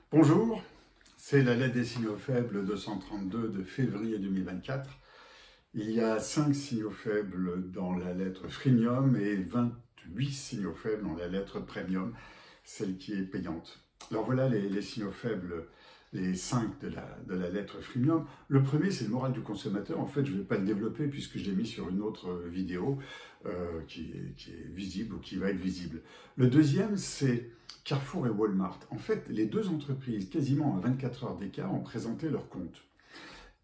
Bonjour, c'est la lettre des signaux faibles 232 de février 2024. Il y a 5 signaux faibles dans la lettre freemium et 28 signaux faibles dans la lettre premium, celle qui est payante. Alors voilà les signaux faibles, les 5 de la lettre freemium. Le premier, c'est le moral du consommateur. En fait, je ne vais pas le développer puisque je l'ai mis sur une autre vidéo qui est visible ou qui va être visible. Le deuxième, c'est Carrefour et Walmart. En fait, les deux entreprises, quasiment à 24 heures d'écart, ont présenté leurs comptes.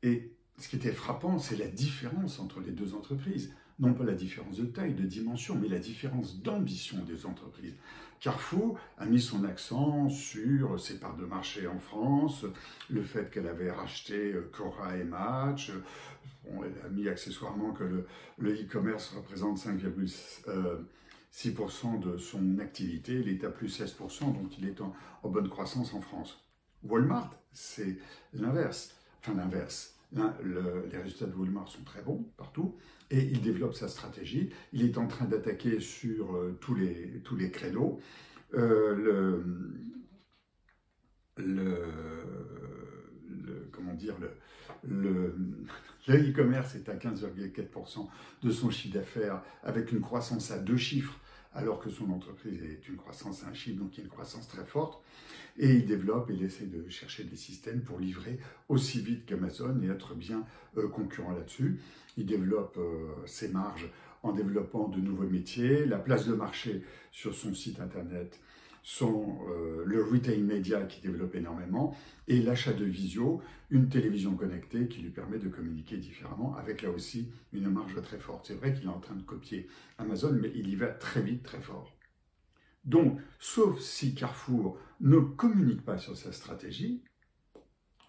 Et ce qui était frappant, c'est la différence entre les deux entreprises. Non pas la différence de taille, de dimension, mais la différence d'ambition des entreprises. Carrefour a mis son accent sur ses parts de marché en France, le fait qu'elle avait racheté Cora et Match. Bon, elle a mis accessoirement que le e-commerce représente 5,6% de son activité, il est à plus 16%, donc il est en bonne croissance en France. Walmart, c'est l'inverse. Enfin, l'inverse. Les résultats de Walmart sont très bons partout et il développe sa stratégie. Il est en train d'attaquer sur tous les créneaux. Comment dire, le e-commerce est à 15,4% de son chiffre d'affaires avec une croissance à 2 chiffres alors que son entreprise est une croissance à 1 chiffre, donc il y a une croissance très forte. Et il développe, il essaie de chercher des systèmes pour livrer aussi vite qu'Amazon et être bien concurrent là-dessus. Il développe ses marges en développant de nouveaux métiers, la place de marché sur son site internet, le retail média qui développe énormément, et l'achat de Visio, une télévision connectée qui lui permet de communiquer différemment, avec là aussi une marge très forte. C'est vrai qu'il est en train de copier Amazon, mais il y va très vite, très fort. Donc, sauf si Carrefour ne communique pas sur sa stratégie,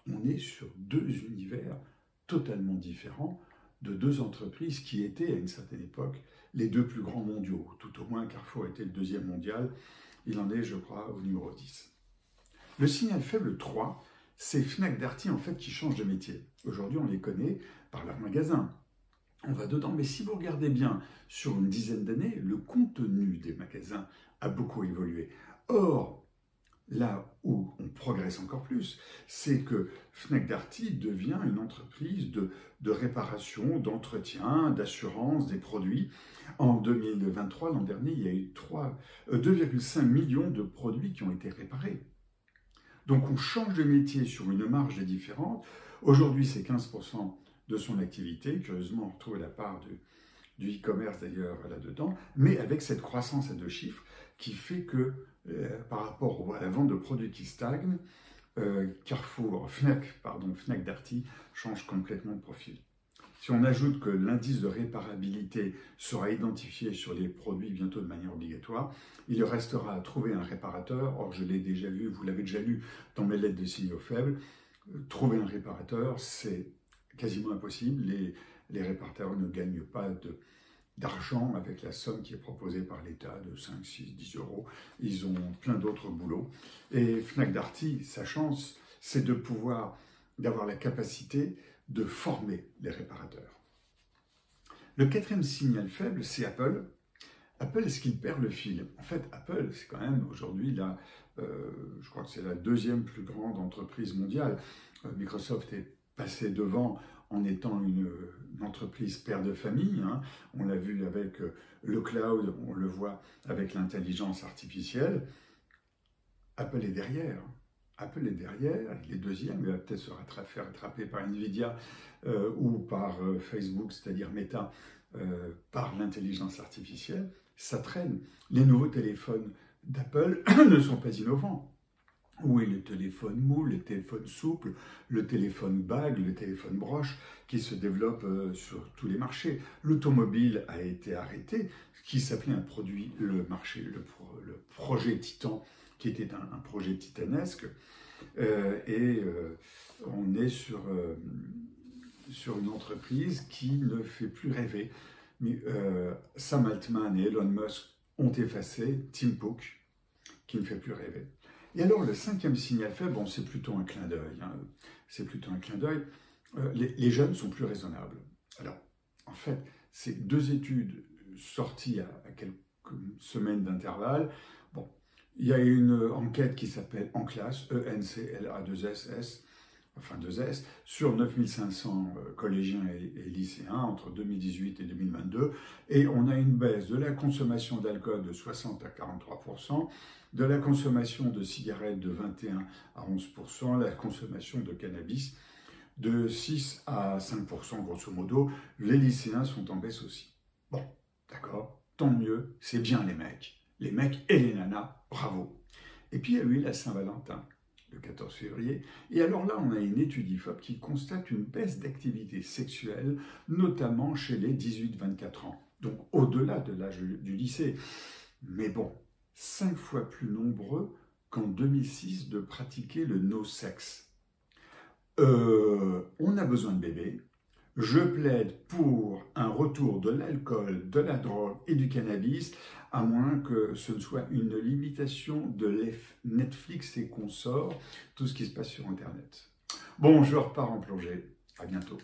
on est sur deux univers totalement différents de deux entreprises qui étaient à une certaine époque les deux plus grands mondiaux. Tout au moins, Carrefour était le deuxième mondial. Il en est, je crois, au numéro 10. Le signal faible 3, c'est Fnac Darty en fait qui change de métier. Aujourd'hui, on les connaît par leur magasin. On va dedans, mais si vous regardez bien, sur une dizaine d'années, le contenu des magasins a beaucoup évolué. Or, là où on progresse encore plus, c'est que Fnac Darty devient une entreprise de réparation, d'entretien, d'assurance des produits. En 2023, l'an dernier, il y a eu 2,5 millions de produits qui ont été réparés. Donc on change de métier sur une marge différente. Aujourd'hui, c'est 15% de son activité. Curieusement, on retrouve la part du e-commerce d'ailleurs là-dedans, mais avec cette croissance à 2 chiffres qui fait que par rapport à la vente de produits qui stagnent, Fnac Darty change complètement de profil. Si on ajoute que l'indice de réparabilité sera identifié sur les produits bientôt de manière obligatoire, il restera à trouver un réparateur. Or, je l'ai déjà vu, vous l'avez déjà lu dans mes lettres de signaux faibles, trouver un réparateur, c'est quasiment impossible. Les réparateurs ne gagnent pas d'argent avec la somme qui est proposée par l'État de 5, 6, 10 euros. Ils ont plein d'autres boulots. Et Fnac Darty, sa chance, c'est d'avoir la capacité de former les réparateurs. Le quatrième signal faible, c'est Apple. Apple, est-ce qu'il perd le fil? En fait, Apple, c'est quand même aujourd'hui, je crois que c'est la deuxième plus grande entreprise mondiale. Microsoft est passé devant en étant une entreprise père de famille. Hein. On l'a vu avec le cloud, on le voit avec l'intelligence artificielle. Apple est derrière. Apple est derrière, il est deuxième, il va peut-être se faire rattraper par Nvidia ou par Facebook, c'est-à-dire Meta, par l'intelligence artificielle. Ça traîne. Les nouveaux téléphones d'Apple ne sont pas innovants. Où est le téléphone mou, le téléphone souple, le téléphone bague, le téléphone broche qui se développe sur tous les marchés. L'automobile a été arrêté, ce qui s'appelait le projet Titan, qui était un projet titanesque. On est sur une entreprise qui ne fait plus rêver. Mais Sam Altman et Elon Musk ont effacé Tim Cook, qui ne fait plus rêver. Et alors, le cinquième signal faible, bon, c'est plutôt un clin d'œil. Hein. C'est plutôt un clin d'œil. Les jeunes sont plus raisonnables. Alors, en fait, c'est 2 études sorties à quelques semaines d'intervalle. Bon, Il y a une enquête qui s'appelle ENCLAS, E-N-C-L-A-2-S-S, enfin 2S, sur 9500 collégiens et lycéens entre 2018 et 2022, et on a une baisse de la consommation d'alcool de 60 à 43%, de la consommation de cigarettes de 21 à 11%, la consommation de cannabis de 6 à 5%, grosso modo. Les lycéens sont en baisse aussi. Bon, d'accord, tant mieux, c'est bien les mecs et les nanas, bravo. Et puis il y a eu la Saint-Valentin, le 14 février, et alors là on a une étude IFOP qui constate une baisse d'activité sexuelle, notamment chez les 18-24 ans, donc au-delà de l'âge du lycée. Mais bon, 5 fois plus nombreux qu'en 2006 de pratiquer le no-sex. On a besoin de bébés. Je plaide pour un retour de l'alcool, de la drogue et du cannabis, à moins que ce ne soit une limitation de Netflix et consorts, tout ce qui se passe sur Internet. Bon, je repars en plongée. À bientôt.